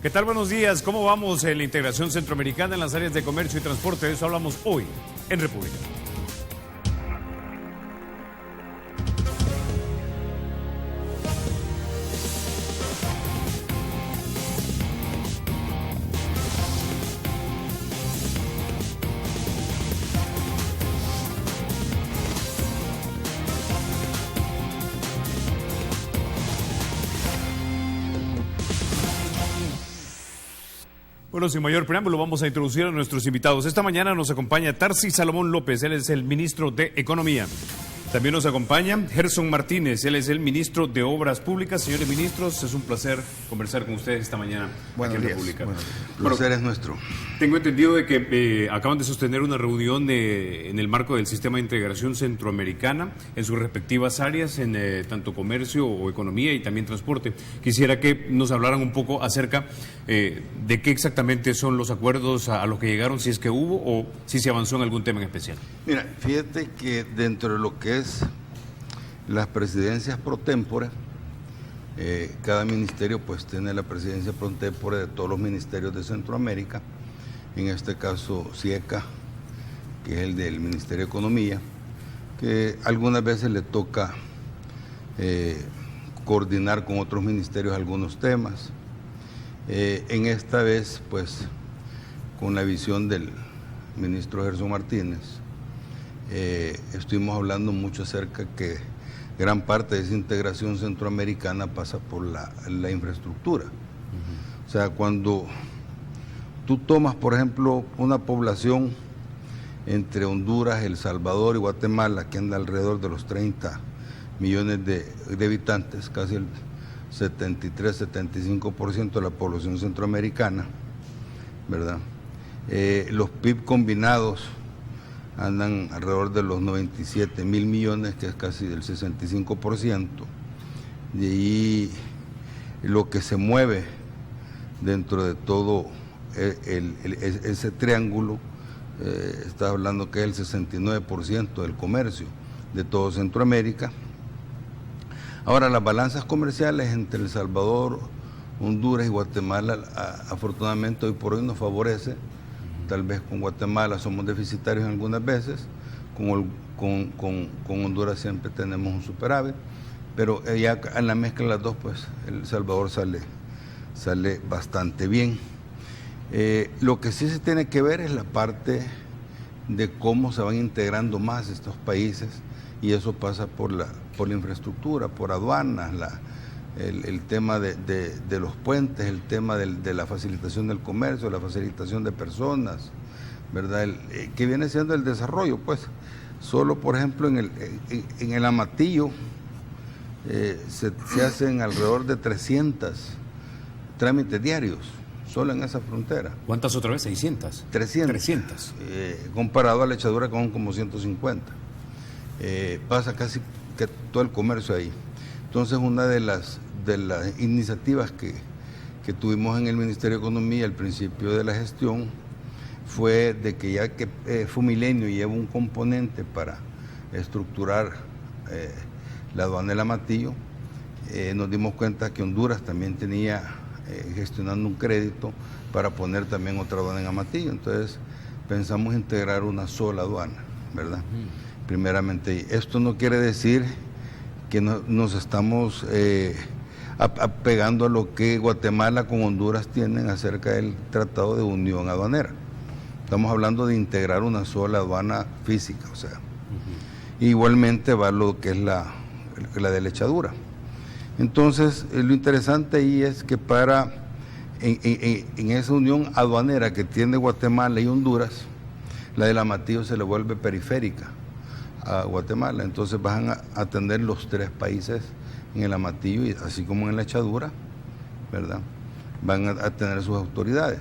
¿Qué tal? Buenos días. ¿Cómo vamos en la integración centroamericana en las áreas de comercio y transporte? De eso hablamos hoy en República. Bueno, sin mayor preámbulo, vamos a introducir a nuestros invitados. Esta mañana nos acompaña Tarsi Salomón López, él es el ministro de Economía. También nos acompaña Gerson Martínez, él es el ministro de Obras Públicas. Señores ministros, es un placer conversar con ustedes esta mañana aquí en República. Bueno, el placer es nuestro. Tengo entendido de que acaban de sostener una reunión en el marco del Sistema de Integración Centroamericana en sus respectivas áreas, en tanto comercio o economía y también transporte. Quisiera que nos hablaran un poco acerca de qué exactamente son los acuerdos a los que llegaron, si es que hubo o si se avanzó en algún tema en especial. Mira, fíjate que dentro de lo que es las presidencias pro tempore, cada ministerio pues tiene la presidencia pro tempore de todos los ministerios de Centroamérica, en este caso CIECA, que es el del Ministerio de Economía, que algunas veces le toca coordinar con otros ministerios algunos temas. En esta vez pues con la visión del ministro Gerson Martínez, estuvimos hablando mucho acerca que gran parte de esa integración centroamericana pasa por la infraestructura. O sea, cuando tú tomas, por ejemplo, una población entre Honduras, El Salvador y Guatemala, que anda alrededor de los 30 millones de habitantes, casi el 73-75% de la población centroamericana, ¿verdad? Los PIB combinados andan alrededor de los 97 mil millones, que es casi del 65%. De ahí lo que se mueve dentro de todo ese triángulo, está hablando que es el 69% del comercio de todo Centroamérica. Ahora, las balanzas comerciales entre El Salvador, Honduras y Guatemala, afortunadamente hoy por hoy nos favorece. Tal vez con Guatemala somos deficitarios algunas veces, con Honduras siempre tenemos un superávit, pero ya en la mezcla de las dos, pues El Salvador sale bastante bien. Lo que sí se tiene que ver es la parte de cómo se van integrando más estos países, y eso pasa por la infraestructura, por aduanas, el tema de los puentes, el tema de la facilitación del comercio, la facilitación de personas, ¿verdad? Que viene siendo el desarrollo, pues. Solo, por ejemplo, en el Amatillo se hacen alrededor de 300 trámites diarios, solo en esa frontera. ¿Cuántas otra vez? 600. 300. Comparado a la Echadura con como 150. Pasa casi que todo el comercio ahí. Entonces, una de las iniciativas que tuvimos en el Ministerio de Economía al principio de la gestión fue de que ya que Fumilenio lleva un componente para estructurar la aduana del Amatillo, nos dimos cuenta que Honduras también tenía gestionando un crédito para poner también otra aduana en Amatillo. Entonces pensamos integrar una sola aduana, ¿verdad? Primeramente, esto no quiere decir que nos estamos apegando a lo que Guatemala con Honduras tienen acerca del Tratado de Unión Aduanera. Estamos hablando de integrar una sola aduana física, o sea. Igualmente va lo que es la de la Echadura. Entonces, lo interesante ahí es que en esa unión aduanera que tiene Guatemala y Honduras, la del Amatillo se le vuelve periférica a Guatemala. Entonces van a atender los tres países en el Amatillo, y así como en la Echadura, ¿verdad? Van a tener sus autoridades.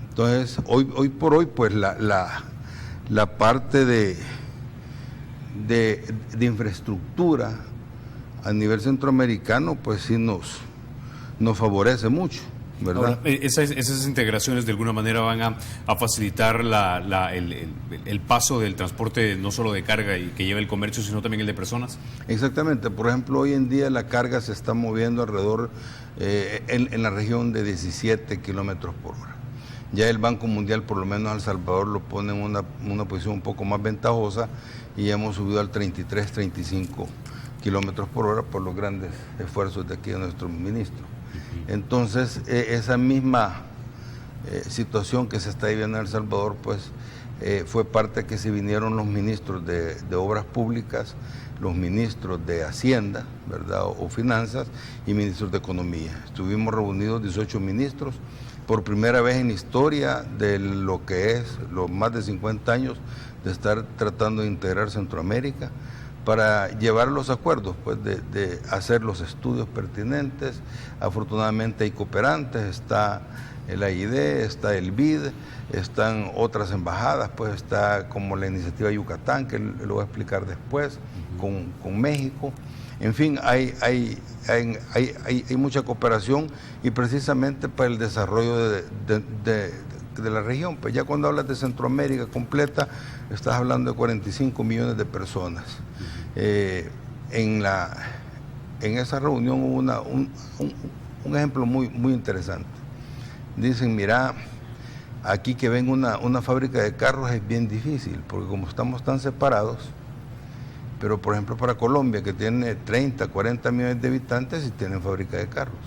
Entonces, hoy por hoy, pues la parte de infraestructura a nivel centroamericano, pues sí nos favorece mucho. ¿verdad? Ahora, esas integraciones de alguna manera van a facilitar el paso del transporte no solo de carga y que lleva el comercio, sino también el de personas. Exactamente. Por ejemplo, hoy en día la carga se está moviendo alrededor en la región de 17 kilómetros por hora. Ya el Banco Mundial, por lo menos El Salvador, lo pone en una posición un poco más ventajosa y ya hemos subido al 33, 35 kilómetros por hora por los grandes esfuerzos de aquí de nuestro ministro. Entonces, esa misma situación que se está viviendo en El Salvador, pues fue parte que se vinieron los ministros de Obras Públicas, los ministros de Hacienda, ¿verdad?, o Finanzas, y ministros de Economía. Estuvimos reunidos 18 ministros, por primera vez en la historia de lo que es los más de 50 años de estar tratando de integrar Centroamérica, para llevar los acuerdos, pues de hacer los estudios pertinentes. Afortunadamente hay cooperantes, está el AID, está el BID, están otras embajadas, pues está como la iniciativa Yucatán, que lo voy a explicar después, con México. En fin, hay mucha cooperación y precisamente para el desarrollo de la región. Pues ya cuando hablas de Centroamérica completa, estás hablando de 45 millones de personas. En esa reunión hubo un ejemplo muy interesante. Dicen, mira, aquí que venga una fábrica de carros es bien difícil, porque como estamos tan separados, pero por ejemplo para Colombia, que tiene 30, 40 millones de habitantes, sí tienen fábrica de carros.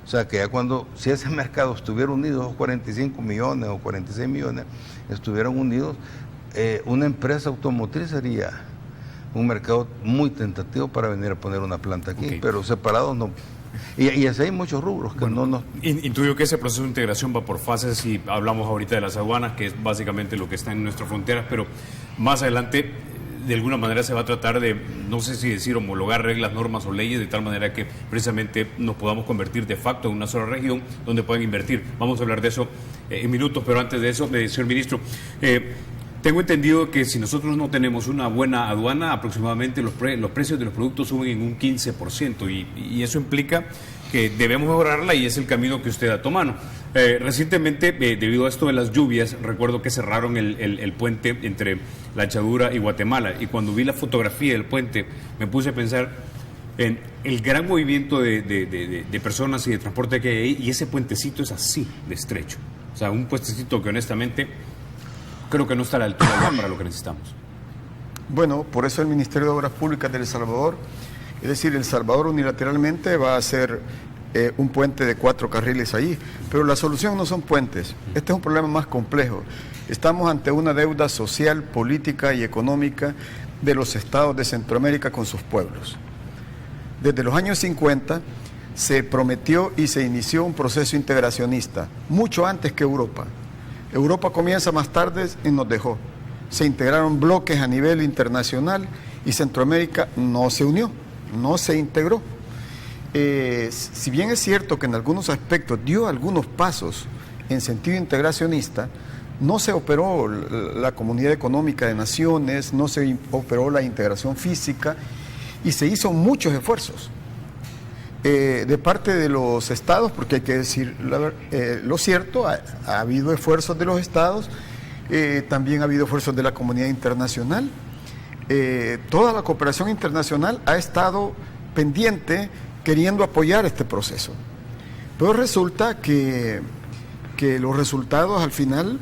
O sea que ya si ese mercado estuviera unido, 45 millones o 46 millones, estuvieran unidos, una empresa automotriz sería un mercado muy tentativo para venir a poner una planta aquí, pero separados no. Y así hay muchos rubros que no. Intuyo que ese proceso de integración va por fases y hablamos ahorita de las aduanas, que es básicamente lo que está en nuestras fronteras, pero más adelante de alguna manera se va a tratar de, no sé si decir, homologar reglas, normas o leyes de tal manera que precisamente nos podamos convertir de facto en una sola región donde puedan invertir. Vamos a hablar de eso en minutos, pero antes de eso, señor ministro, tengo entendido que si nosotros no tenemos una buena aduana, aproximadamente los precios de los productos suben en un 15%, y eso implica que debemos mejorarla, y es el camino que usted ha tomado. Recientemente, debido a esto de las lluvias, recuerdo que cerraron el puente entre La Echadura y Guatemala, y cuando vi la fotografía del puente me puse a pensar en el gran movimiento de personas y de transporte que hay ahí, y ese puentecito es así de estrecho. O sea, un puentecito que honestamente creo que no está a la altura ya para lo que necesitamos. Bueno, por eso el Ministerio de Obras Públicas de El Salvador, es decir, El Salvador unilateralmente va a hacer un puente de 4 carriles ahí, pero la solución no son puentes. Este es un problema más complejo. Estamos ante una deuda social, política y económica de los estados de Centroamérica con sus pueblos. Desde los años 50 se prometió y se inició un proceso integracionista, mucho antes que Europa. Europa comienza más tarde y nos dejó. Se integraron bloques a nivel internacional y Centroamérica no se unió, no se integró. Si bien es cierto que en algunos aspectos dio algunos pasos en sentido integracionista, no se operó la Comunidad Económica de Naciones, no se operó la integración física y se hizo muchos esfuerzos de parte de los estados, porque hay que decir lo cierto, ha habido esfuerzos de los estados, también ha habido esfuerzos de la comunidad internacional. Toda la cooperación internacional ha estado pendiente queriendo apoyar este proceso, pero resulta que los resultados al final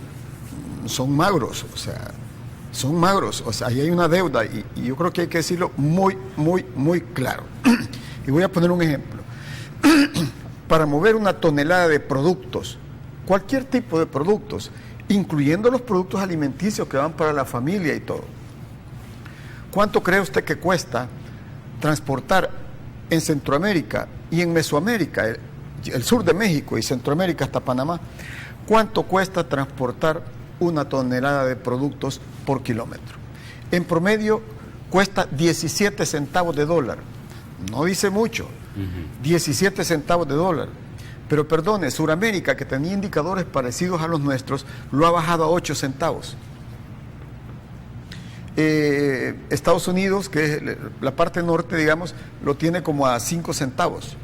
son magros, o sea, ahí hay una deuda y yo creo que hay que decirlo muy claro. Y voy a poner un ejemplo. Para mover una tonelada de productos, cualquier tipo de productos, incluyendo los productos alimenticios que van para la familia y todo, ¿cuánto cree usted que cuesta transportar en Centroamérica y en Mesoamérica, el sur de México y Centroamérica hasta Panamá? ¿Cuánto cuesta transportar una tonelada de productos por kilómetro? En promedio cuesta 17 centavos de dólar. No dice mucho, 17 centavos de dólar. Pero perdone, Suramérica, que tenía indicadores parecidos a los nuestros, lo ha bajado a 8 centavos. Estados Unidos, que es la parte norte, digamos, lo tiene como a 5 centavos.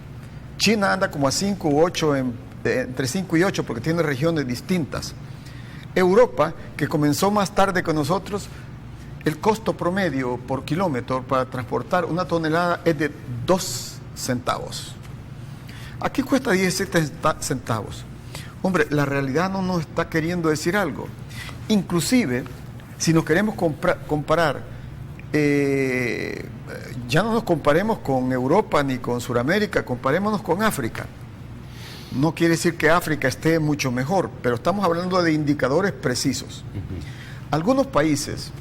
China anda como a 5 u 8 entre 5 y 8 porque tiene regiones distintas. Europa, que comenzó más tarde que nosotros, el costo promedio por kilómetro para transportar una tonelada es de 2 centavos. Aquí cuesta 17 centavos. Hombre, la realidad no nos está queriendo decir algo. Inclusive, si nos queremos comparar, ya no nos comparemos con Europa ni con Sudamérica, comparémonos con África. No quiere decir que África esté mucho mejor, pero estamos hablando de indicadores precisos. Algunos países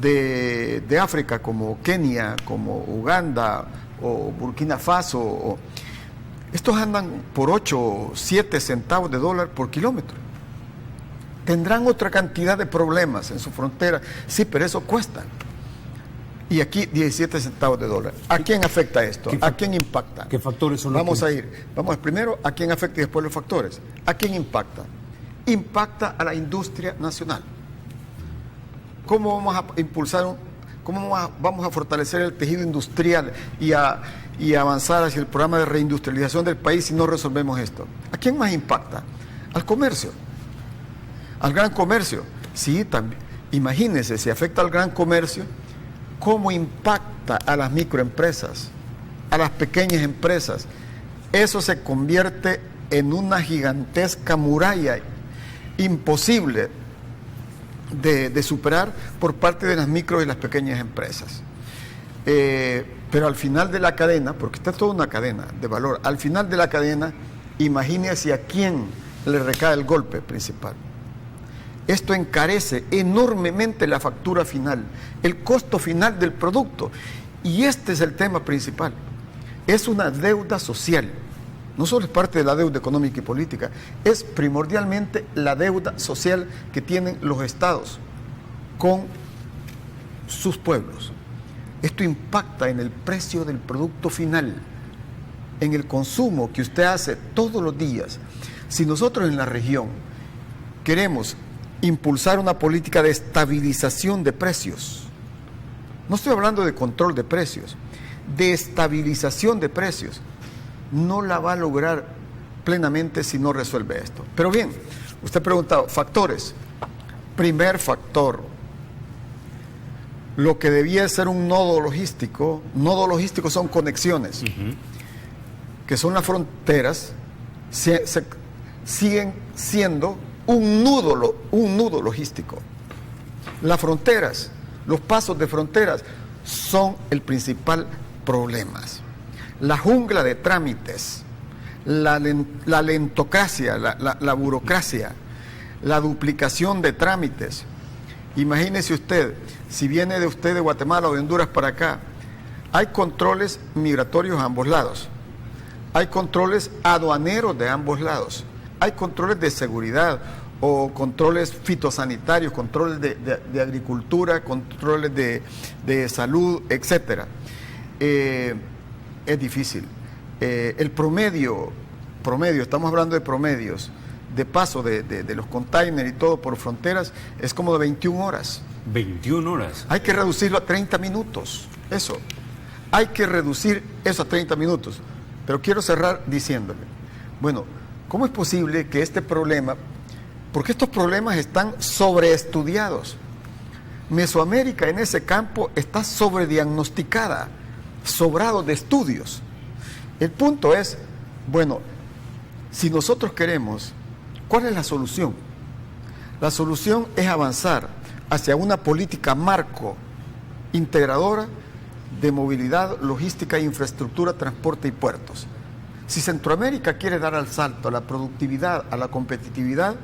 de África, como Kenia, como Uganda o Burkina Faso, estos andan por 8 o 7 centavos de dólar por kilómetro. Tendrán otra cantidad de problemas en su frontera, sí, pero eso cuesta. Y aquí 17 centavos de dólar. ¿A quién afecta esto? ¿A quién impacta? ¿Qué factores son los Vamos primero a quién afecta y después los factores. ¿A quién impacta? Impacta a la industria nacional. ¿Cómo vamos a impulsar, vamos a fortalecer el tejido industrial y avanzar hacia el programa de reindustrialización del país si no resolvemos esto? ¿A quién más impacta? Al comercio, al gran comercio. Sí, también. Imagínense, si afecta al gran comercio, ¿cómo impacta a las microempresas, a las pequeñas empresas? Eso se convierte en una gigantesca muralla imposible de superar por parte de las micro y las pequeñas empresas. Pero al final de la cadena, porque está toda una cadena de valor, al final de la cadena, imagínese a quién le recae el golpe principal. Esto encarece enormemente la factura final, el costo final del producto. Y este es el tema principal. Es una deuda social. No solo es parte de la deuda económica y política, es primordialmente la deuda social que tienen los estados con sus pueblos. Esto impacta en el precio del producto final, en el consumo que usted hace todos los días. Si nosotros en la región queremos impulsar una política de estabilización de precios, no estoy hablando de control de precios, de estabilización de precios, no la va a lograr plenamente si no resuelve esto. Pero bien, usted ha preguntado, factores. Primer factor, lo que debía ser un nodo logístico son conexiones, que son las fronteras, siguen siendo un nudo logístico. Las fronteras, los pasos de fronteras son el principal problema. La jungla de trámites, la lentocracia, la burocracia, la duplicación de trámites. Imagínese usted, si viene de usted de Guatemala o de Honduras para acá, hay controles migratorios a ambos lados, hay controles aduaneros de ambos lados, hay controles de seguridad o controles fitosanitarios, controles de agricultura, controles de salud, etcétera. Es difícil. El promedio, estamos hablando de promedios, de paso de los containers y todo por fronteras, es como de 21 horas. 21 horas. Hay que reducirlo a 30 minutos. Hay que reducir eso a 30 minutos. Pero quiero cerrar diciéndole, bueno, ¿cómo es posible que este problema, porque estos problemas están sobreestudiados? Mesoamérica en ese campo está sobrediagnosticada, sobrado de estudios. El punto es, bueno, si nosotros queremos, ¿cuál es la solución? La solución es avanzar hacia una política marco integradora de movilidad, logística, infraestructura, transporte y puertos. Si Centroamérica quiere dar al salto a la productividad, a la competitividad,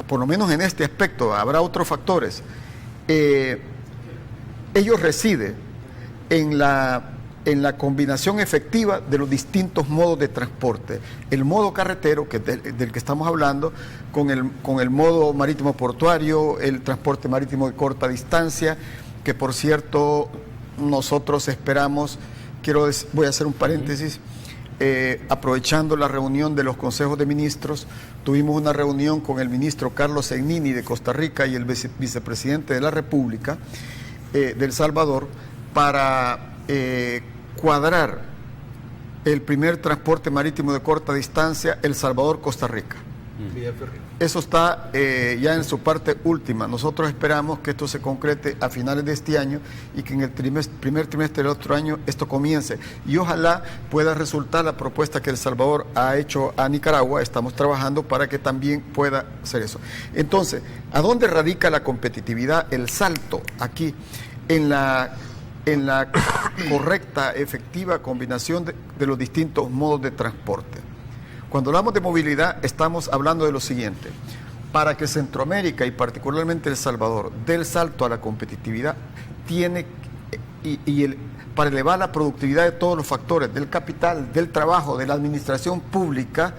por lo menos en este aspecto, habrá otros factores, ello reside en la combinación efectiva de los distintos modos de transporte. El modo carretero, del que estamos hablando, con el modo marítimo portuario, el transporte marítimo de corta distancia, que por cierto nosotros esperamos, voy a hacer un paréntesis, aprovechando la reunión de los consejos de ministros, tuvimos una reunión con el ministro Carlos Segnini de Costa Rica y el vicepresidente de la República de El Salvador para cuadrar el primer transporte marítimo de corta distancia, El Salvador-Costa Rica. Eso está ya en su parte última. Nosotros esperamos que esto se concrete a finales de este año y que en el primer trimestre del otro año esto comience. Y ojalá pueda resultar la propuesta que El Salvador ha hecho a Nicaragua. Estamos trabajando para que también pueda hacer eso. Entonces, ¿a dónde radica la competitividad? El salto aquí, en la correcta, efectiva combinación de los distintos modos de transporte. Cuando hablamos de movilidad, estamos hablando de lo siguiente: para que Centroamérica y particularmente El Salvador dé el salto a la competitividad, para elevar la productividad de todos los factores, del capital, del trabajo, de la administración pública,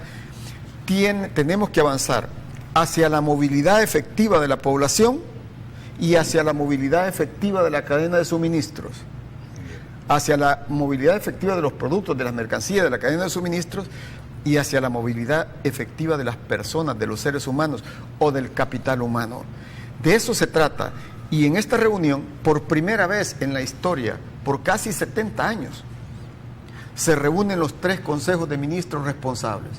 tenemos que avanzar hacia la movilidad efectiva de la población y hacia la movilidad efectiva de la cadena de suministros, hacia la movilidad efectiva de los productos, de las mercancías, de la cadena de suministros, y hacia la movilidad efectiva de las personas, de los seres humanos o del capital humano. De eso se trata. Y en esta reunión, por primera vez en la historia, por casi 70 años, se reúnen los 3 consejos de ministros responsables.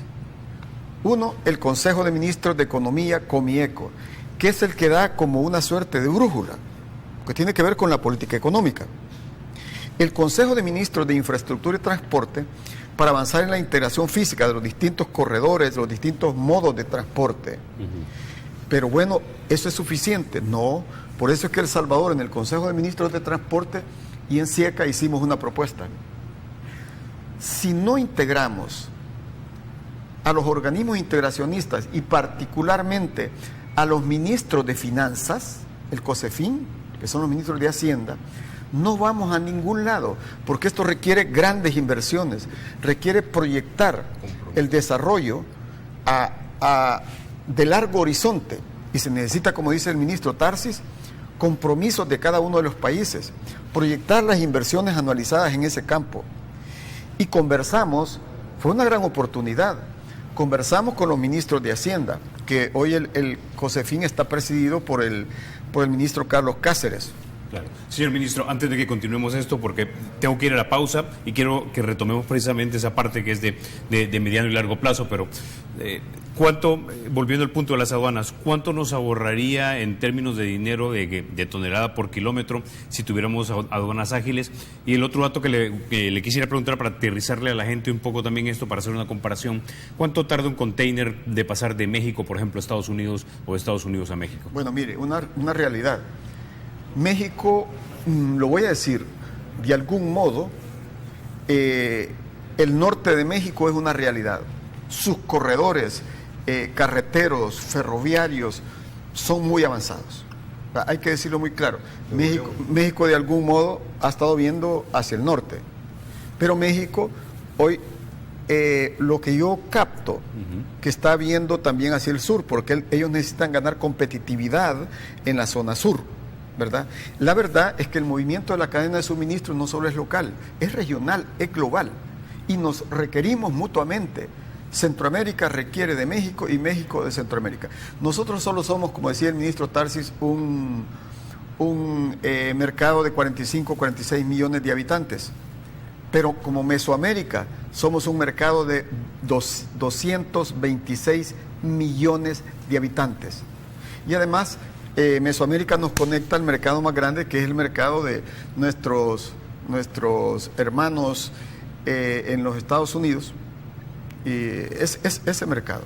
Uno, el Consejo de Ministros de Economía, Comieco, que es el que da como una suerte de brújula, que tiene que ver con la política económica. El Consejo de Ministros de Infraestructura y Transporte, para avanzar en la integración física de los distintos corredores, de los distintos modos de transporte. Pero bueno, ¿eso es suficiente? No, por eso es que El Salvador, en el Consejo de Ministros de Transporte y en SIECA, hicimos una propuesta. Si no integramos a los organismos integracionistas y particularmente a los ministros de Finanzas, el COSEFIN, que son los ministros de Hacienda, no vamos a ningún lado, porque esto requiere grandes inversiones, requiere proyectar el desarrollo de largo horizonte, y se necesita, como dice el ministro Tarsis, compromisos de cada uno de los países, proyectar las inversiones anualizadas en ese campo. Y conversamos, fue una gran oportunidad, conversamos con los ministros de Hacienda, que hoy el COSEFIN está presidido por el ministro Carlos Cáceres. Claro. Señor ministro, antes de que continuemos esto, porque tengo que ir a la pausa y quiero que retomemos precisamente esa parte que es de mediano y largo plazo, pero ¿cuánto, volviendo al punto de las aduanas, cuánto nos ahorraría en términos de dinero de tonelada por kilómetro si tuviéramos aduanas ágiles? Y el otro dato que le quisiera preguntar para aterrizarle a la gente un poco también esto, para hacer una comparación, ¿cuánto tarda un container de pasar de México, por ejemplo, a Estados Unidos o de Estados Unidos a México? Bueno, mire, una realidad. México, lo voy a decir, de algún modo, el norte de México es una realidad. Sus corredores carreteros, ferroviarios, son muy avanzados. Hay que decirlo muy claro. México de algún modo ha estado viendo hacia el norte. Pero México hoy, lo que yo capto, que está viendo también hacia el sur, porque ellos necesitan ganar competitividad en la zona sur, ¿verdad? La verdad es que el movimiento de la cadena de suministro no solo es local, es regional, es global, y nos requerimos mutuamente. Centroamérica requiere de México y México de Centroamérica. Nosotros solo somos, como decía el ministro Tarsis, un mercado de 45, 46 millones de habitantes, pero como Mesoamérica somos un mercado de 226 millones de habitantes. Y además, Mesoamérica nos conecta al mercado más grande, que es el mercado de nuestros hermanos en los Estados Unidos, es ese mercado.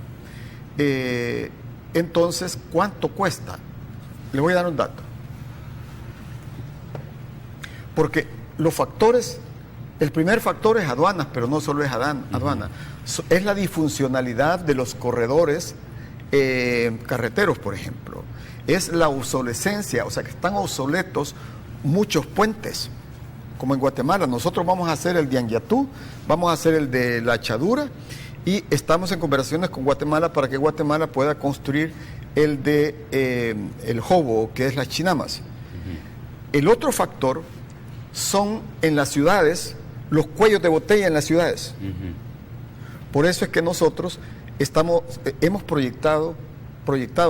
Entonces, ¿cuánto cuesta? Le voy a dar un dato. Porque los factores, el primer factor es aduanas, pero no solo es aduana, es la disfuncionalidad de los corredores carreteros, por ejemplo. Es la obsolescencia, o sea que están obsoletos muchos puentes, como en Guatemala. Nosotros vamos a hacer el de Anguiatú, vamos a hacer el de La Achadura, y estamos en conversaciones con Guatemala para que Guatemala pueda construir el de el Jobo, que es las Chinamas. El otro factor son en las ciudades, los cuellos de botella en las ciudades. Por eso es que nosotros hemos proyectado,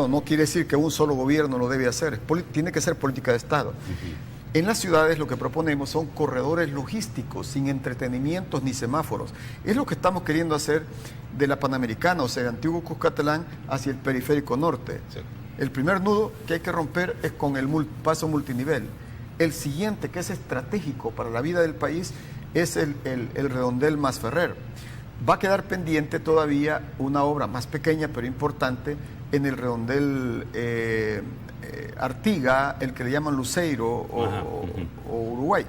no quiere decir que un solo gobierno lo debe hacer, tiene que ser política de Estado. En las ciudades lo que proponemos son corredores logísticos, sin entretenimientos ni semáforos. Es lo que estamos queriendo hacer de la Panamericana, o sea, de Antiguo Cuscatlán hacia el Periférico Norte. Sí. El primer nudo que hay que romper es con el paso multinivel. El siguiente, que es estratégico para la vida del país, es el redondel Masferrer. Va a quedar pendiente todavía una obra más pequeña, pero importante, en el redondel Artiga, el que le llaman Luceiro o Uruguay,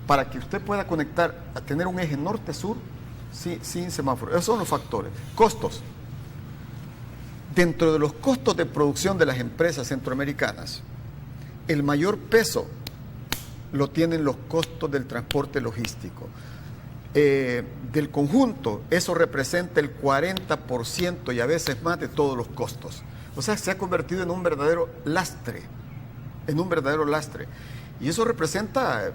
para que usted pueda conectar, a tener un eje norte-sur sin semáforo. Esos son los factores. Costos. Dentro de los costos de producción de las empresas centroamericanas, el mayor peso lo tienen los costos del transporte logístico. Del conjunto, eso representa el 40% y a veces más de todos los costos. O sea, se ha convertido en un verdadero lastre, Y eso representa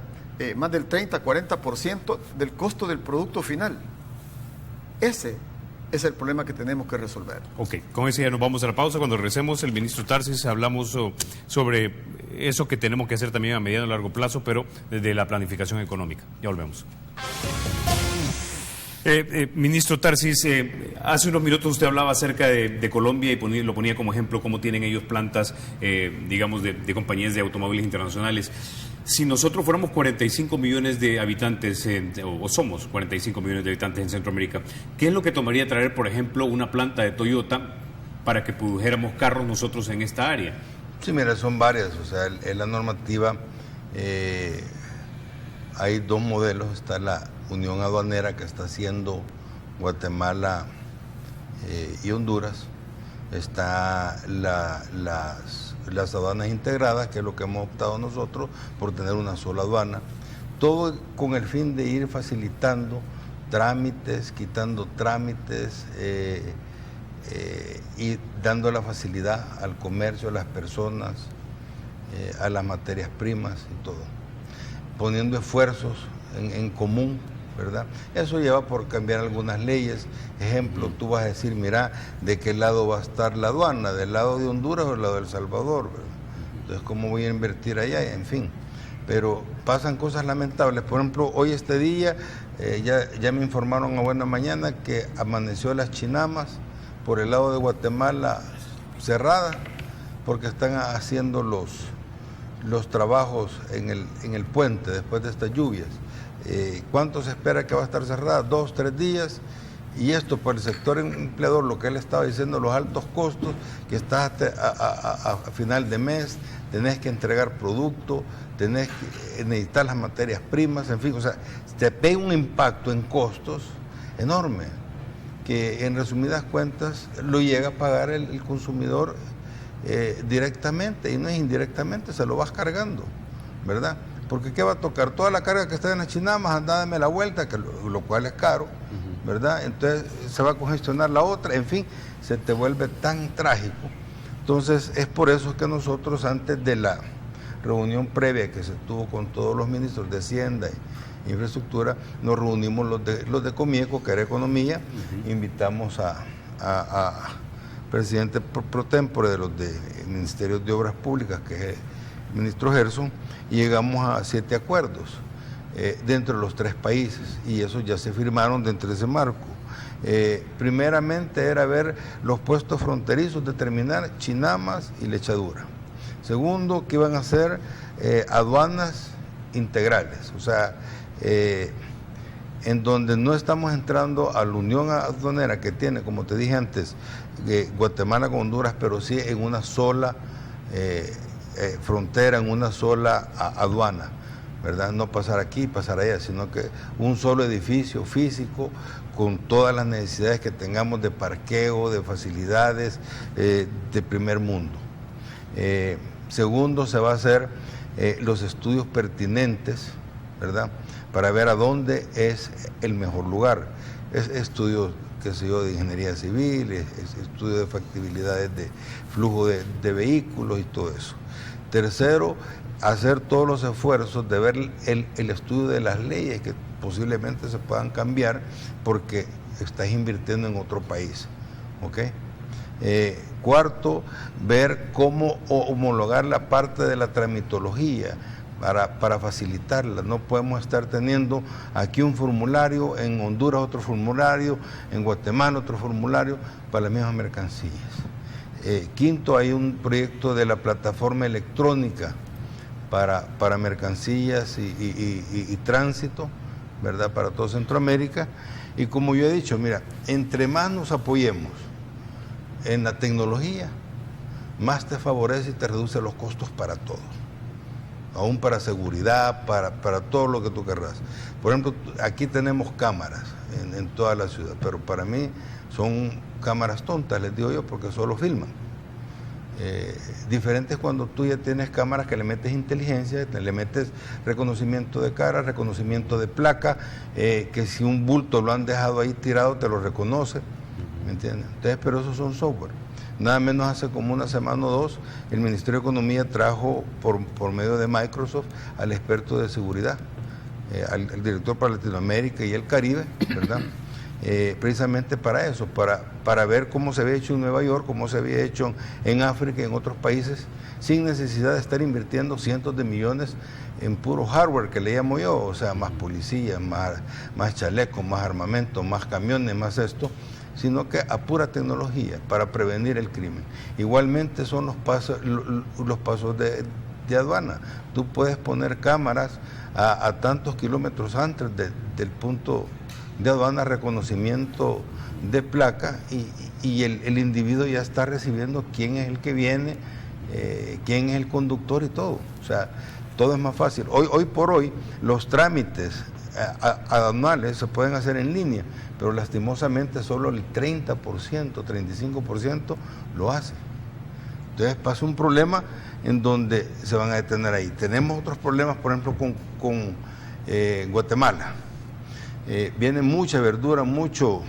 más del 30-40% del costo del producto final. Ese es el problema que tenemos que resolver. Ok, con ese ya nos vamos a la pausa. Cuando regresemos, el ministro Tarsis, hablamos sobre eso que tenemos que hacer también a mediano y largo plazo, pero desde la planificación económica. Ya volvemos. Ministro Tarsis, hace unos minutos usted hablaba acerca de Colombia y lo ponía como ejemplo cómo tienen ellos plantas, digamos, de compañías de automóviles internacionales. Si nosotros fuéramos 45 millones de habitantes, o somos 45 millones de habitantes en Centroamérica, ¿qué es lo que tomaría traer, por ejemplo, una planta de Toyota para que produjéramos carros nosotros en esta área? Sí, mira, son varias. O sea, en la normativa hay dos modelos. Está la Unión Aduanera que está haciendo Guatemala y Honduras. Está las aduanas integradas, que es lo que hemos optado nosotros por tener una sola aduana. Todo con el fin de ir facilitando trámites, quitando trámites y dando la facilidad al comercio, a las personas, a las materias primas y todo. Poniendo esfuerzos en común, ¿verdad? Eso lleva por cambiar algunas leyes. Ejemplo, tú vas a decir, mira, ¿de qué lado va a estar la aduana? ¿Del lado de Honduras o del lado de El Salvador? ¿Verdad? Entonces, ¿cómo voy a invertir allá? En fin, pero pasan cosas lamentables. Por ejemplo, hoy este día, ya me informaron a buena mañana que amaneció las Chinamas por el lado de Guatemala cerrada, porque están haciendo los trabajos en el puente después de estas lluvias. ¿Cuánto se espera que va a estar cerrada? 2-3 días. Y esto para el sector empleador, lo que él estaba diciendo, los altos costos, que estás a final de mes, tenés que entregar producto, necesitar las materias primas, en fin, o sea, te pega un impacto en costos enorme, que en resumidas cuentas lo llega a pagar el consumidor directamente, y no es indirectamente, se lo vas cargando, ¿verdad? Porque ¿qué va a tocar? Toda la carga que está en las Chinamas, anda, dame la vuelta, lo cual es caro, ¿verdad? Entonces se va a congestionar la otra, en fin, se te vuelve tan trágico. Entonces es por eso que nosotros, antes de la reunión previa que se tuvo con todos los ministros de Hacienda e Infraestructura, nos reunimos los de Comieco, que era Economía, invitamos a presidente pro tempore de los de Ministerios de Obras Públicas, que es el ministro Gerson, y llegamos a 7 acuerdos dentro de los 3 países, y esos ya se firmaron dentro de ese marco. Primeramente era ver los puestos fronterizos, determinar Chinamas y Lechadura. Segundo, que iban a ser aduanas integrales, o sea, en donde no estamos entrando a la unión aduanera que tiene, como te dije antes, Guatemala con Honduras, pero sí en una sola frontera, en una sola aduana, ¿verdad? No pasar aquí, pasar allá, sino que un solo edificio físico con todas las necesidades que tengamos de parqueo, de facilidades de primer mundo. Segundo, se va a hacer los estudios pertinentes, ¿verdad?, para ver a dónde es el mejor lugar. Es estudios, qué sé yo, de ingeniería civil, es estudio de factibilidades de flujo de vehículos y todo eso. Tercero, hacer todos los esfuerzos de ver el estudio de las leyes que posiblemente se puedan cambiar porque estás invirtiendo en otro país, ¿ok? Cuarto, ver cómo homologar la parte de la tramitología para facilitarla. No podemos estar teniendo aquí un formulario, en Honduras otro formulario, en Guatemala otro formulario para las mismas mercancías. Quinto, hay un proyecto de la plataforma electrónica para mercancías y tránsito, ¿verdad?, para toda Centroamérica. Y como yo he dicho, mira, entre más nos apoyemos en la tecnología, más te favorece y te reduce los costos para todos, aún para seguridad, para todo lo que tú querrás. Por ejemplo, aquí tenemos cámaras en toda la ciudad, pero para mí son cámaras tontas, les digo yo, porque solo filman. Diferente es cuando tú ya tienes cámaras que le metes inteligencia, le metes reconocimiento de cara, reconocimiento de placa, que si un bulto lo han dejado ahí tirado te lo reconoce, ¿me entiendes? Entonces, pero esos son software. Nada menos hace como una semana o dos, el Ministerio de Economía trajo por medio de Microsoft al experto de seguridad, al director para Latinoamérica y el Caribe, ¿verdad? Precisamente para eso, para ver cómo se había hecho en Nueva York, cómo se había hecho en África y en otros países, sin necesidad de estar invirtiendo cientos de millones en puro hardware, que le llamo yo, o sea, más policías, más chalecos, más armamento, más camiones, más esto, sino que a pura tecnología para prevenir el crimen. Igualmente son los pasos de aduana. Tú puedes poner cámaras a tantos kilómetros antes del punto de aduana, reconocimiento de placa, y el individuo ya está recibiendo quién es el que viene, quién es el conductor y todo. O sea, todo es más fácil. Hoy por hoy los trámites aduanales se pueden hacer en línea, pero lastimosamente solo el 30%, 35% lo hace. Entonces pasa un problema en donde se van a detener ahí. Tenemos otros problemas, por ejemplo, con Guatemala. Viene mucha verdura, mucho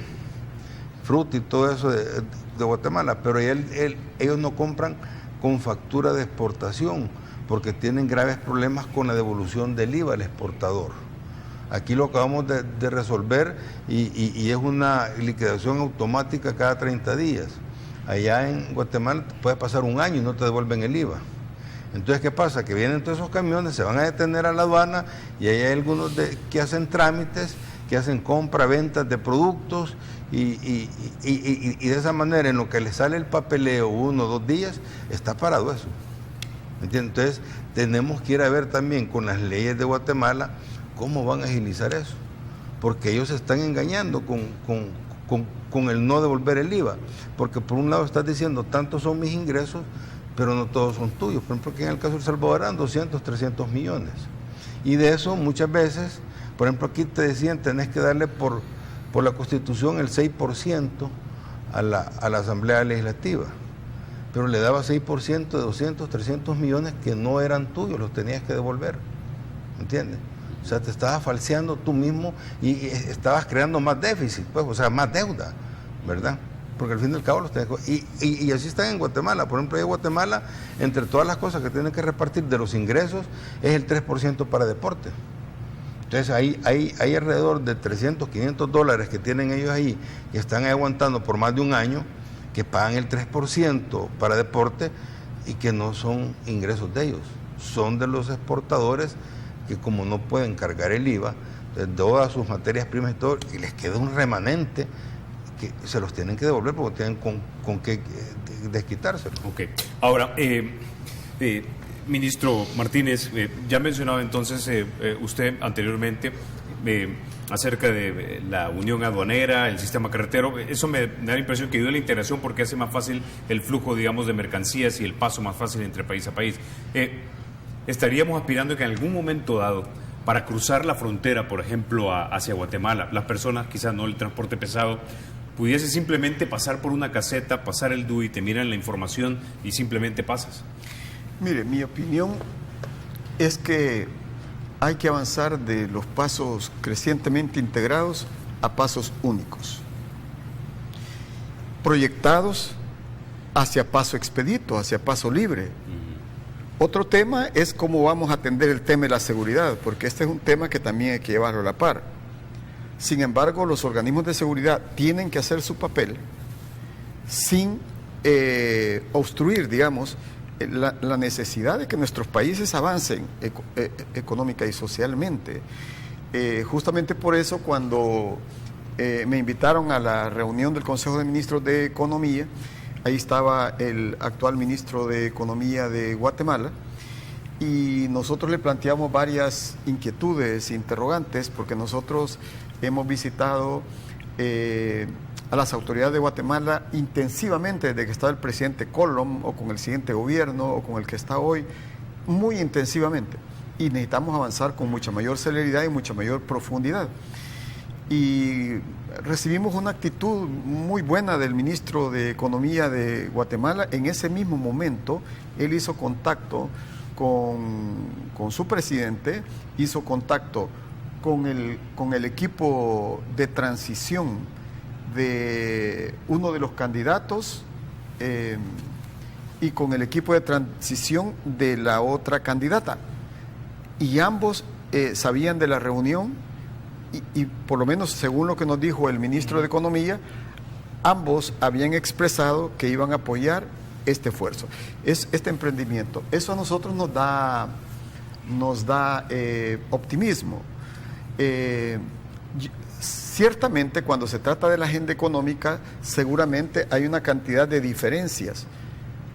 fruta y todo eso de Guatemala, pero ellos no compran con factura de exportación porque tienen graves problemas con la devolución del IVA al exportador. Aquí lo acabamos de resolver y es una liquidación automática cada 30 días. Allá en Guatemala puede pasar un año y no te devuelven el IVA. Entonces, ¿qué pasa? Que vienen todos esos camiones, se van a detener a la aduana y ahí hay algunos que hacen trámites, que hacen compra, ventas de productos y de esa manera, en lo que les sale el papeleo 1 o 2 días, está parado eso. ¿Entiendes? Entonces, tenemos que ir a ver también con las leyes de Guatemala cómo van a agilizar eso, porque ellos se están engañando con el no devolver el IVA, porque por un lado estás diciendo, tantos son mis ingresos, pero no todos son tuyos. Por ejemplo, aquí en el caso del Salvador eran 200, 300 millones. Y de eso muchas veces, por ejemplo, aquí te decían, tenés que darle por la Constitución el 6% a la Asamblea Legislativa, pero le daba 6% de 200, 300 millones que no eran tuyos, los tenías que devolver, ¿entiendes? O sea, te estabas falseando tú mismo y estabas creando más déficit, pues, o sea, más deuda, ¿verdad? Porque al fin y al cabo los tenés que... Y así están en Guatemala. Por ejemplo, en Guatemala, entre todas las cosas que tienen que repartir de los ingresos, es el 3% para deporte. Entonces, hay alrededor de 300, 500 dólares que tienen ellos ahí, que están aguantando por más de un año, que pagan el 3% para deporte y que no son ingresos de ellos, son de los exportadores, que como no pueden cargar el IVA, de todas sus materias primas y todo, y les queda un remanente que se los tienen que devolver porque tienen con qué desquitárselo. Ok. Ahora, ministro Martínez, ya mencionaba entonces usted anteriormente acerca de la unión aduanera, el sistema carretero. Eso me da la impresión que ayuda a la integración porque hace más fácil el flujo, digamos, de mercancías y el paso más fácil entre país a país. Estaríamos aspirando que en algún momento dado, para cruzar la frontera, por ejemplo, hacia Guatemala, las personas, quizás no el transporte pesado, pudiese simplemente pasar por una caseta, pasar el DUI, te miran la información y simplemente pasas. Mire, mi opinión es que hay que avanzar de los pasos crecientemente integrados a pasos únicos, proyectados hacia paso expedito, hacia paso libre. Otro tema es cómo vamos a atender el tema de la seguridad, porque este es un tema que también hay que llevarlo a la par. Sin embargo, los organismos de seguridad tienen que hacer su papel sin obstruir, digamos, la necesidad de que nuestros países avancen económica y socialmente. Justamente por eso, cuando me invitaron a la reunión del Consejo de Ministros de Economía, ahí estaba el actual ministro de Economía de Guatemala, y nosotros le planteamos varias inquietudes, interrogantes, porque nosotros hemos visitado a las autoridades de Guatemala intensivamente desde que estaba el presidente Colom, o con el siguiente gobierno, o con el que está hoy, muy intensivamente. Y necesitamos avanzar con mucha mayor celeridad y mucha mayor profundidad. Y recibimos una actitud muy buena del ministro de Economía de Guatemala. En ese mismo momento, él hizo contacto con su presidente, hizo contacto con el equipo de transición de uno de los candidatos y con el equipo de transición de la otra candidata. Y ambos sabían de la reunión y por lo menos según lo que nos dijo el ministro de Economía, ambos habían expresado que iban a apoyar este esfuerzo, este emprendimiento. Eso a nosotros nos da optimismo. Ciertamente, cuando se trata de la agenda económica, seguramente hay una cantidad de diferencias,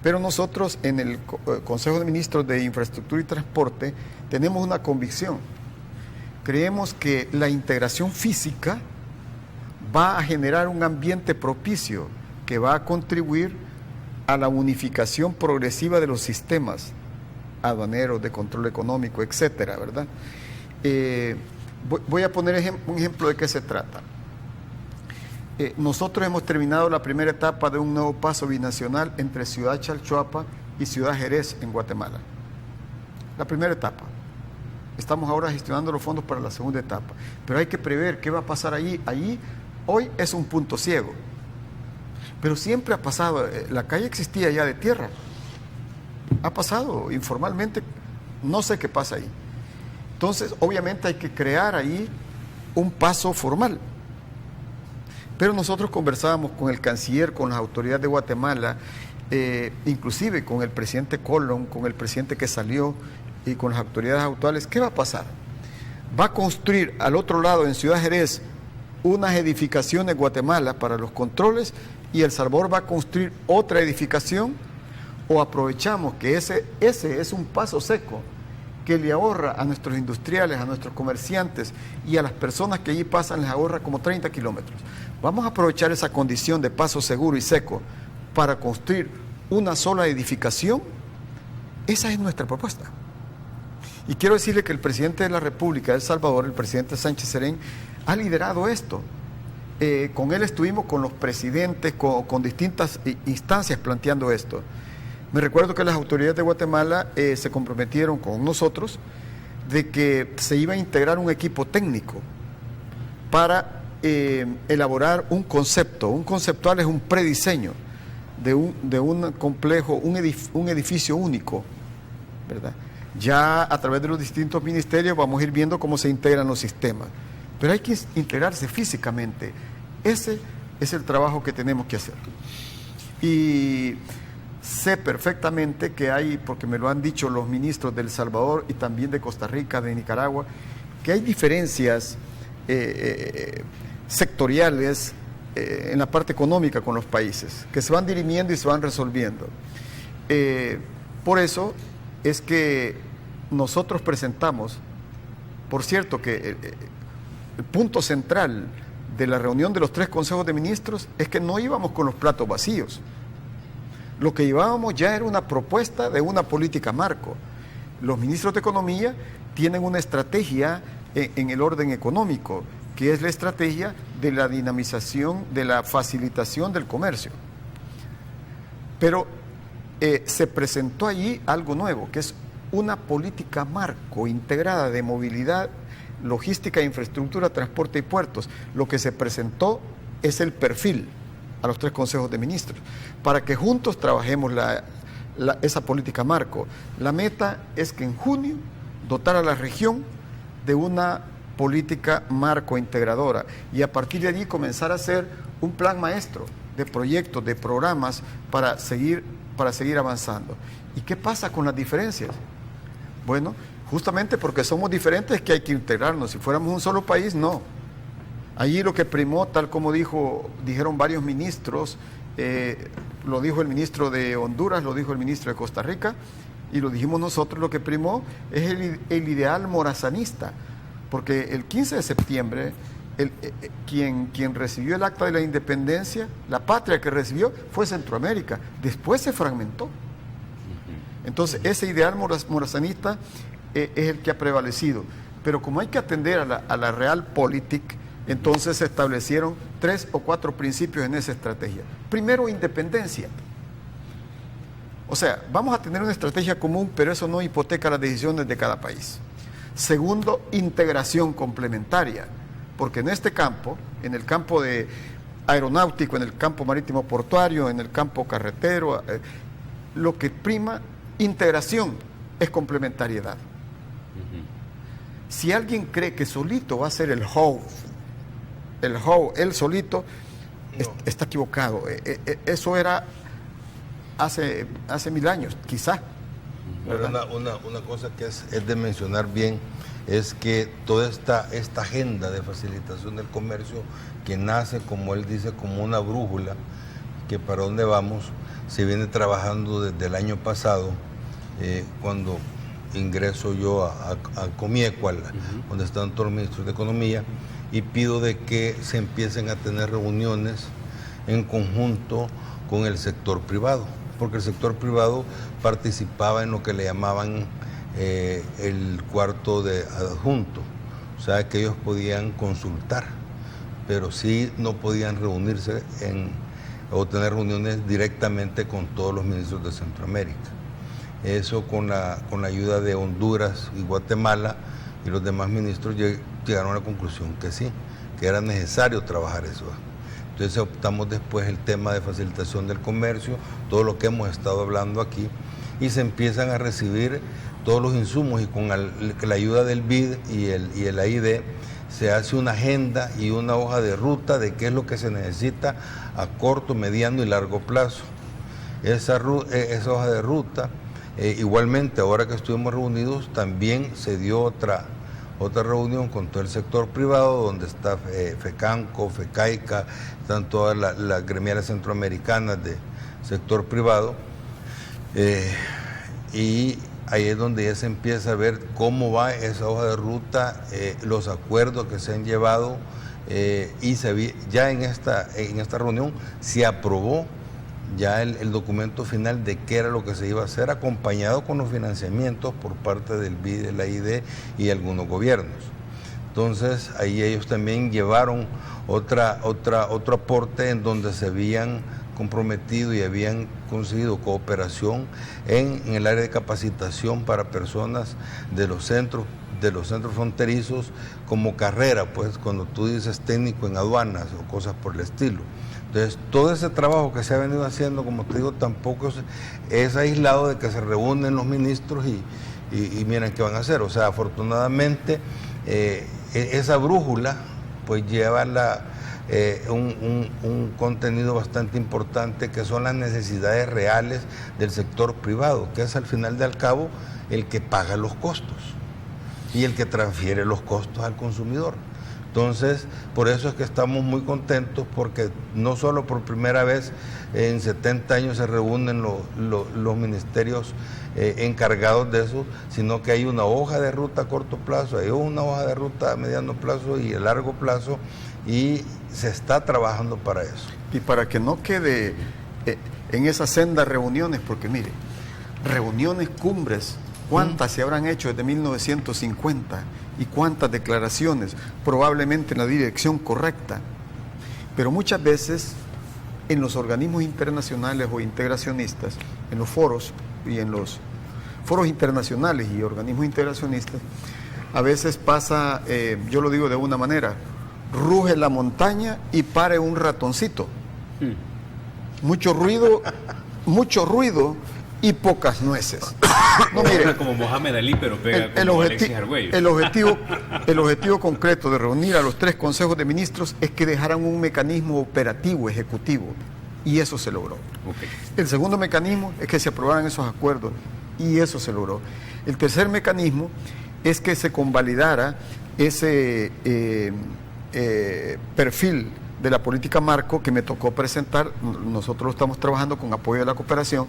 pero nosotros en el Consejo de Ministros de Infraestructura y Transporte tenemos una convicción. Creemos que la integración física va a generar un ambiente propicio que va a contribuir a la unificación progresiva de los sistemas aduaneros, de control económico, etcétera, ¿verdad? Voy a poner un ejemplo de qué se trata. Nosotros hemos terminado la primera etapa de un nuevo paso binacional entre Ciudad Chalchuapa y Ciudad Jerez en Guatemala. La primera etapa. Estamos ahora gestionando los fondos para la segunda etapa. Pero hay que prever qué va a pasar allí. Allí hoy es un punto ciego. Pero siempre ha pasado. La calle existía ya de tierra. Ha pasado informalmente. No sé qué pasa ahí. Entonces, obviamente hay que crear ahí un paso formal. Pero nosotros conversábamos con el canciller, con las autoridades de Guatemala, inclusive con el presidente Colom, con el presidente que salió y con las autoridades actuales. ¿Qué va a pasar? Va a construir al otro lado, en Ciudad Jerez, unas edificaciones Guatemala para los controles, y El Salvador va a construir otra edificación, o aprovechamos que ese es un paso seco que le ahorra a nuestros industriales, a nuestros comerciantes y a las personas que allí pasan, les ahorra como 30 kilómetros. Vamos a aprovechar esa condición de paso seguro y seco para construir una sola edificación. Esa es nuestra propuesta. Y quiero decirle que el presidente de la República de El Salvador, el presidente Sánchez Serén, ha liderado esto. Con él estuvimos con los presidentes, con distintas instancias planteando esto. Me recuerdo que las autoridades de Guatemala se comprometieron con nosotros de que se iba a integrar un equipo técnico para elaborar un concepto. Un conceptual es un prediseño de un complejo, un edificio único, ¿verdad? Ya a través de los distintos ministerios vamos a ir viendo cómo se integran los sistemas. Pero hay que integrarse físicamente. Ese es el trabajo que tenemos que hacer. Y sé perfectamente que hay, porque me lo han dicho los ministros de El Salvador y también de Costa Rica, de Nicaragua, que hay diferencias sectoriales en la parte económica con los países, que se van dirimiendo y se van resolviendo. Por eso es que nosotros presentamos, por cierto, que el punto central de la reunión de los 3 consejos de ministros es que no íbamos con los platos vacíos. Lo que llevábamos ya era una propuesta de una política marco. Los ministros de Economía tienen una estrategia en el orden económico, que es la estrategia de la dinamización, de la facilitación del comercio. Pero se presentó allí algo nuevo, que es una política marco integrada de movilidad, logística, infraestructura, transporte y puertos. Lo que se presentó es el perfil a los 3 consejos de ministros, para que juntos trabajemos esa política marco. La meta es que en junio dotar a la región de una política marco integradora y a partir de allí comenzar a hacer un plan maestro de proyectos, de programas para seguir avanzando. ¿Y qué pasa con las diferencias? Bueno, justamente porque somos diferentes es que hay que integrarnos. Si fuéramos un solo país, no. Allí lo que primó, tal como dijeron varios ministros, lo dijo el ministro de Honduras, lo dijo el ministro de Costa Rica, y lo dijimos nosotros, lo que primó es el ideal morazanista, porque el 15 de septiembre, quien recibió el acta de la independencia, la patria que recibió, fue Centroamérica. Después se fragmentó. Entonces, ese ideal morazanista es el que ha prevalecido. Pero como hay que atender a la realpolitik, entonces se establecieron 3 o 4 principios en esa estrategia. Primero, independencia. O sea, vamos a tener una estrategia común, pero eso no hipoteca las decisiones de cada país. Segundo, integración complementaria, porque en este campo, en el campo de aeronáutico, en el campo marítimo portuario, en el campo carretero, lo que prima integración es complementariedad. Si alguien cree que solito va a ser el how, él solito, está equivocado. Eso era hace 1000 años, quizá. Una cosa que es de mencionar bien es que toda esta agenda de facilitación del comercio, que nace, como él dice, como una brújula, que para dónde vamos, se viene trabajando desde el año pasado, cuando ingreso yo a Comieco, donde están todos los ministros de Economía, y pido de que se empiecen a tener reuniones en conjunto con el sector privado, porque el sector privado participaba en lo que le llamaban el cuarto de adjunto, o sea que ellos podían consultar, pero sí no podían reunirse o tener reuniones directamente con todos los ministros de Centroamérica. Eso con la ayuda de Honduras y Guatemala y los demás ministros llegaron a la conclusión que sí, que era necesario trabajar eso. Entonces optamos después el tema de facilitación del comercio, todo lo que hemos estado hablando aquí, y se empiezan a recibir todos los insumos, y con la ayuda del BID y el AID se hace una agenda y una hoja de ruta de qué es lo que se necesita a corto, mediano y largo plazo. Esa hoja de ruta, igualmente ahora que estuvimos reunidos, también se dio otra reunión con todo el sector privado, donde está FECANCO, FECAICA, están todas las gremiales centroamericanas de sector privado, y ahí es donde ya se empieza a ver cómo va esa hoja de ruta, los acuerdos que se han llevado, y ya en esta reunión se aprobó ya el documento final de qué era lo que se iba a hacer, acompañado con los financiamientos por parte del BID, de la ID y algunos gobiernos. Entonces ahí ellos también llevaron otro aporte en donde se habían comprometido y habían conseguido cooperación en el área de capacitación para personas de los centros fronterizos como carrera, pues cuando tú dices técnico en aduanas o cosas por el estilo. Entonces, todo ese trabajo que se ha venido haciendo, como te digo, tampoco es aislado de que se reúnen los ministros y miren qué van a hacer. O sea, afortunadamente, esa brújula pues lleva un contenido bastante importante, que son las necesidades reales del sector privado, que es al final de al cabo el que paga los costos y el que transfiere los costos al consumidor. Entonces, por eso es que estamos muy contentos, porque no solo por primera vez en 70 años se reúnen los ministerios encargados de eso, sino que hay una hoja de ruta a corto plazo, hay una hoja de ruta a mediano plazo y a largo plazo, y se está trabajando para eso. Y para que no quede en esa senda reuniones, porque mire, reuniones, cumbres, ¿cuántas se habrán hecho desde 1950? ¿Y cuántas declaraciones? Probablemente en la dirección correcta. Pero muchas veces en los organismos internacionales o integracionistas, en los foros y en los foros internacionales y organismos integracionistas, a veces pasa, yo lo digo de una manera, ruge la montaña y pare un ratoncito. Mucho ruido y pocas nueces. No, mire, como Mohamed Ali, pero pega como Alexis Argüello. El objetivo concreto de reunir a los 3 consejos de ministros es que dejaran un mecanismo operativo, ejecutivo. y eso se logró. Okay. El segundo mecanismo es que se aprobaran esos acuerdos y eso se logró. El tercer mecanismo es que se convalidara ese perfil de la política marco que me tocó presentar. Nosotros lo estamos trabajando con apoyo de la cooperación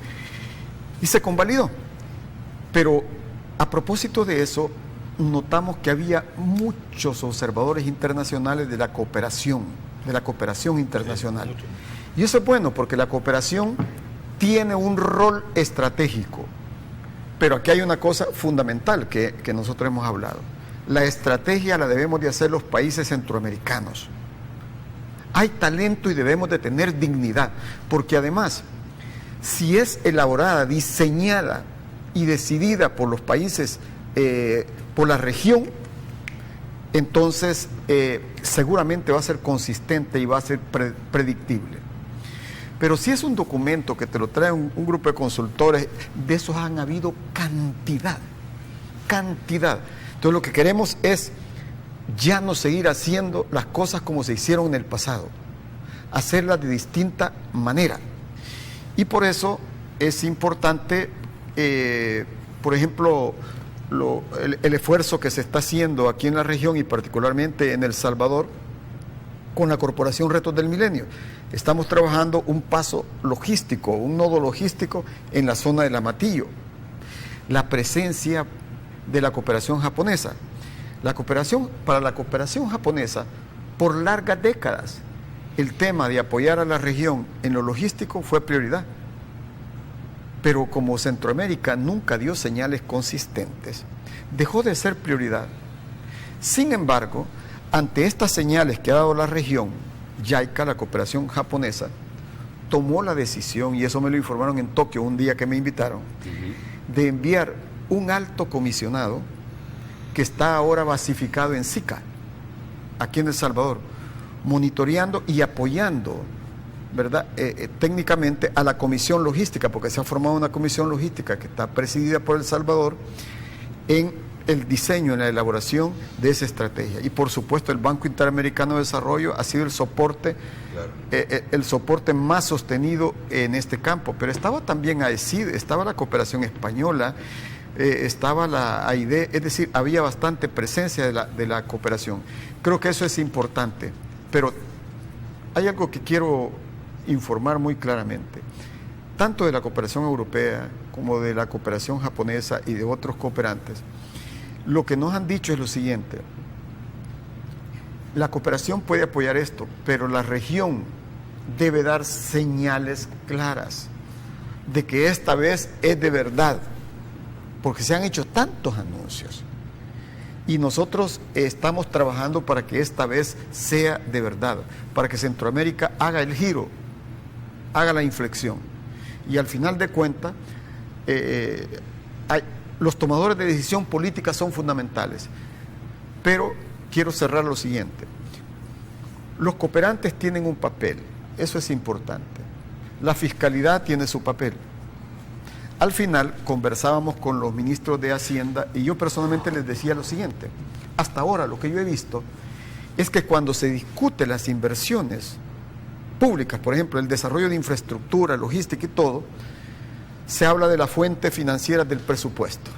y se convalidó. Pero a propósito de eso, notamos que había muchos observadores internacionales de la cooperación internacional. Sí, y eso es bueno porque la cooperación tiene un rol estratégico. Pero aquí hay una cosa fundamental que nosotros hemos hablado. La estrategia la debemos de hacer los países centroamericanos. Hay talento y debemos de tener dignidad, porque además, si es elaborada, diseñada y decidida por los países, por la región, entonces seguramente va a ser consistente y va a ser predictible. Pero si es un documento que te lo trae un grupo de consultores, de esos han habido cantidad. Entonces lo que queremos es ya no seguir haciendo las cosas como se hicieron en el pasado, hacerlas de distinta manera. Y por eso es importante, por ejemplo, el esfuerzo que se está haciendo aquí en la región y particularmente en El Salvador con la Corporación Retos del Milenio. Estamos trabajando un paso logístico, un nodo logístico en la zona del Amatillo. La presencia de la cooperación japonesa. Para la cooperación japonesa, por largas décadas, el tema de apoyar a la región en lo logístico fue prioridad. Pero como Centroamérica nunca dio señales consistentes, dejó de ser prioridad. Sin embargo, ante estas señales que ha dado la región, JICA, la cooperación japonesa, tomó la decisión, y eso me lo informaron en Tokio un día que me invitaron, de enviar un alto comisionado que está ahora basificado en SICA, aquí en El Salvador, monitoreando y apoyando, ¿verdad? Técnicamente a la comisión logística, porque se ha formado una comisión logística que está presidida por El Salvador en el diseño, en la elaboración de esa estrategia. Y por supuesto el Banco Interamericano de Desarrollo ha sido el soporte, el soporte más sostenido en este campo. Pero estaba también AECID, estaba la cooperación española, estaba la AID, es decir, había bastante presencia de la cooperación. Creo que eso es importante, pero hay algo que quiero informar muy claramente. Tanto de la cooperación europea como de la cooperación japonesa y de otros cooperantes, lo que nos han dicho es lo siguiente: la cooperación puede apoyar esto, pero la región debe dar señales claras de que esta vez es de verdad, porque se han hecho tantos anuncios y nosotros estamos trabajando para que esta vez sea de verdad, para que Centroamérica haga el giro, haga la inflexión. Y al final de cuentas, los tomadores de decisión política son fundamentales. Pero quiero cerrar lo siguiente: los cooperantes tienen un papel, eso es importante. La fiscalidad tiene su papel. Al final conversábamos con los ministros de Hacienda y yo personalmente les decía lo siguiente: hasta ahora lo que yo he visto es que cuando se discute las inversiones públicas, por ejemplo, el desarrollo de infraestructura, logística y todo, se habla de las fuentes financieras del presupuesto,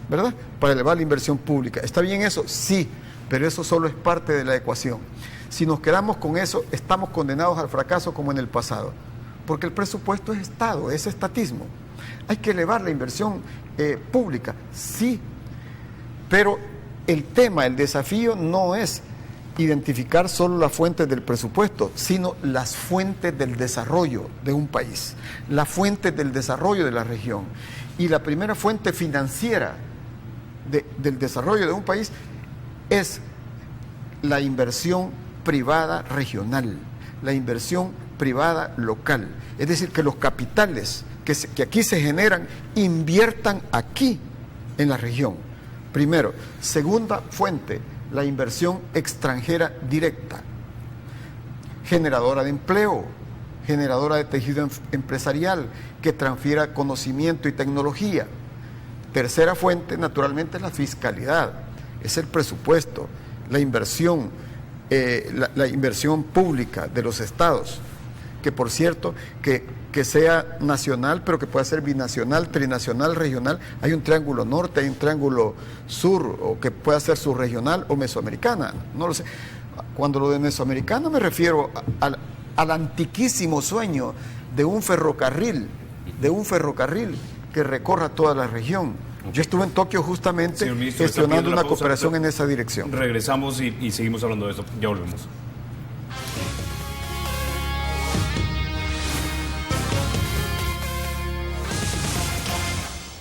¿verdad? Para elevar la inversión pública. ¿Está bien eso? Sí, pero eso solo es parte de la ecuación. Si nos quedamos con eso, estamos condenados al fracaso como en el pasado, porque el presupuesto es Estado, es estatismo. Hay que elevar la inversión pública, sí, pero el tema, el desafío no es identificar solo las fuentes del presupuesto, sino las fuentes del desarrollo de un país, las fuentes del desarrollo de la región. Y la primera fuente financiera del desarrollo de un país es la inversión privada regional, la inversión privada local. Es decir, que los capitales que aquí se generan inviertan aquí en la región. Primero. Segunda fuente, la inversión extranjera directa, generadora de empleo, generadora de tejido empresarial, que transfiera conocimiento y tecnología. Tercera fuente, naturalmente, es la fiscalidad, es el presupuesto, la inversión, la inversión pública de los estados. que por cierto, que sea nacional, pero que pueda ser binacional, trinacional, regional. Hay un triángulo norte, hay un triángulo sur, o que pueda ser subregional o mesoamericana, no lo sé. Cuando lo de mesoamericano me refiero al antiquísimo sueño de un ferrocarril que recorra toda la región. Yo estuve en Tokio justamente gestionando una cooperación en esa dirección. Regresamos y seguimos hablando de esto. Ya volvemos.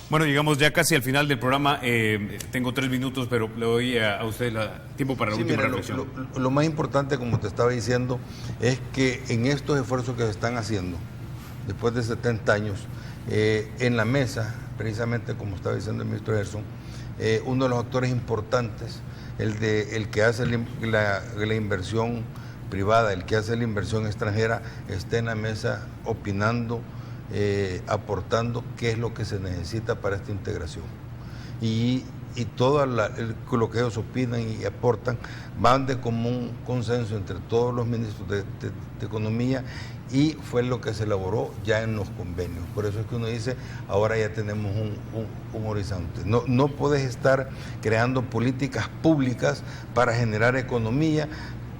Bueno, llegamos ya casi al final del programa. Tengo 3 minutos, pero le doy a usted tiempo para la última reflexión. Lo más importante, como te estaba diciendo, es que en estos esfuerzos que se están haciendo, después de 70 años, en la mesa, precisamente como estaba diciendo el ministro Gerson, uno de los actores importantes, el que hace la inversión privada, el que hace la inversión extranjera, está en la mesa opinando, aportando qué es lo que se necesita para esta integración. Y todo lo que ellos opinan y aportan van de común consenso entre todos los ministros de Economía, y fue lo que se elaboró ya en los convenios. Por eso es que uno dice, ahora ya tenemos un horizonte. No puedes estar creando políticas públicas para generar economía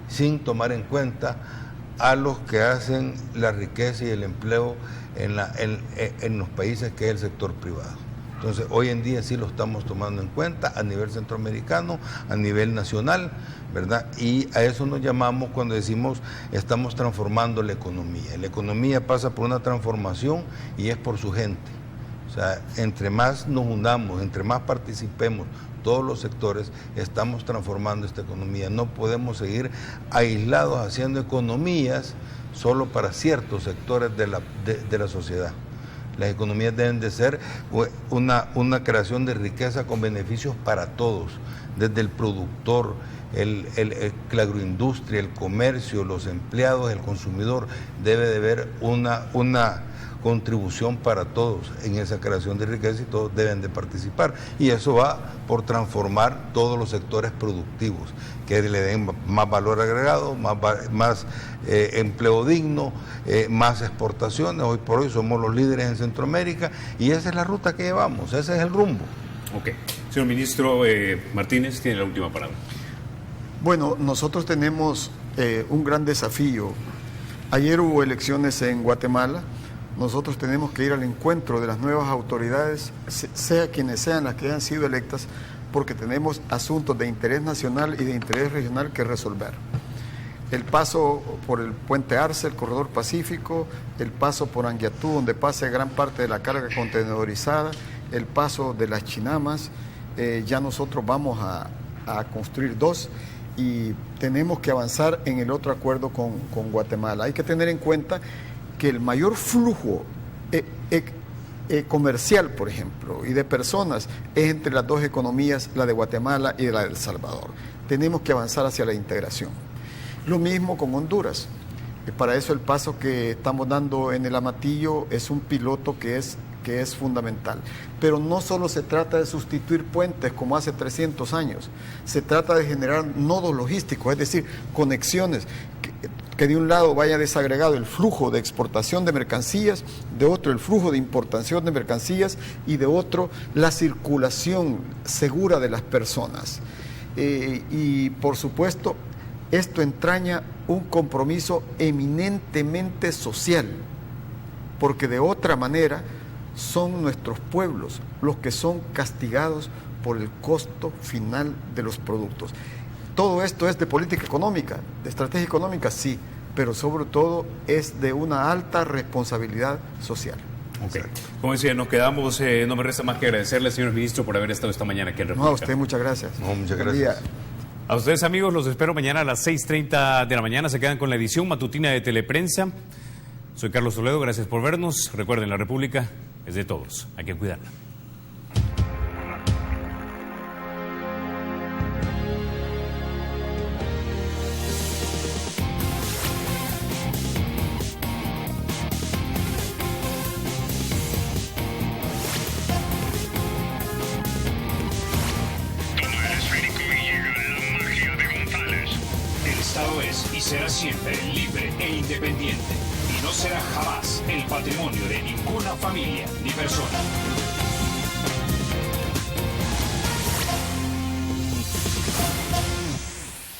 sin tomar en cuenta a los que hacen la riqueza y el empleo en los países, que es el sector privado. Entonces, hoy en día sí lo estamos tomando en cuenta a nivel centroamericano, a nivel nacional, ¿verdad? Y a eso nos llamamos cuando decimos estamos transformando la economía. La economía pasa por una transformación y es por su gente. O sea, entre más nos unamos, entre más participemos todos los sectores, estamos transformando esta economía. No podemos seguir aislados haciendo economías solo para ciertos sectores de la sociedad. Las economías deben de ser una creación de riqueza con beneficios para todos, desde el productor, la agroindustria, el comercio, los empleados, el consumidor. Debe de haber una contribución para todos en esa creación de riqueza, y todos deben de participar. Y eso va por transformar todos los sectores productivos, que le den más valor agregado, más empleo digno, más exportaciones. Hoy por hoy somos los líderes en Centroamérica y esa es la ruta que llevamos, ese es el rumbo. Ok. Señor ministro Martínez, tiene la última palabra. Bueno, nosotros tenemos un gran desafío. Ayer hubo elecciones en Guatemala. Nosotros tenemos que ir al encuentro de las nuevas autoridades, sea quienes sean las que hayan sido electas, porque tenemos asuntos de interés nacional y de interés regional que resolver. El paso por el puente Arce, el corredor Pacífico, el paso por Anguiatú, donde pase gran parte de la carga contenedorizada, el paso de las Chinamas, ya nosotros vamos a construir 2 y tenemos que avanzar en el otro acuerdo con Guatemala. Hay que tener en cuenta que el mayor flujo comercial, por ejemplo, y de personas es entre las 2 economías, la de Guatemala y la de El Salvador. Tenemos que avanzar hacia la integración. Lo mismo con Honduras. Para eso el paso que estamos dando en el Amatillo es un piloto que es fundamental. Pero no solo se trata de sustituir puentes como hace 300 años, se trata de generar nodos logísticos, es decir, conexiones, que de un lado vaya desagregado el flujo de exportación de mercancías, de otro el flujo de importación de mercancías y de otro la circulación segura de las personas. Y por supuesto, esto entraña un compromiso eminentemente social, porque de otra manera son nuestros pueblos los que son castigados por el costo final de los productos. Todo esto es de política económica, de estrategia económica, sí, pero sobre todo es de una alta responsabilidad social. Okay. Como decía, nos quedamos, no me resta más que agradecerle, señor ministro, por haber estado esta mañana aquí en República. No, a usted muchas gracias. No, muchas gracias. A ustedes, amigos, los espero mañana a las 6:30 de la mañana. Se quedan con la edición matutina de Teleprensa. Soy Carlos Toledo, gracias por vernos. Recuerden, la República es de todos, hay que cuidarla. Será siempre libre e independiente. Y no será jamás el patrimonio de ninguna familia ni persona.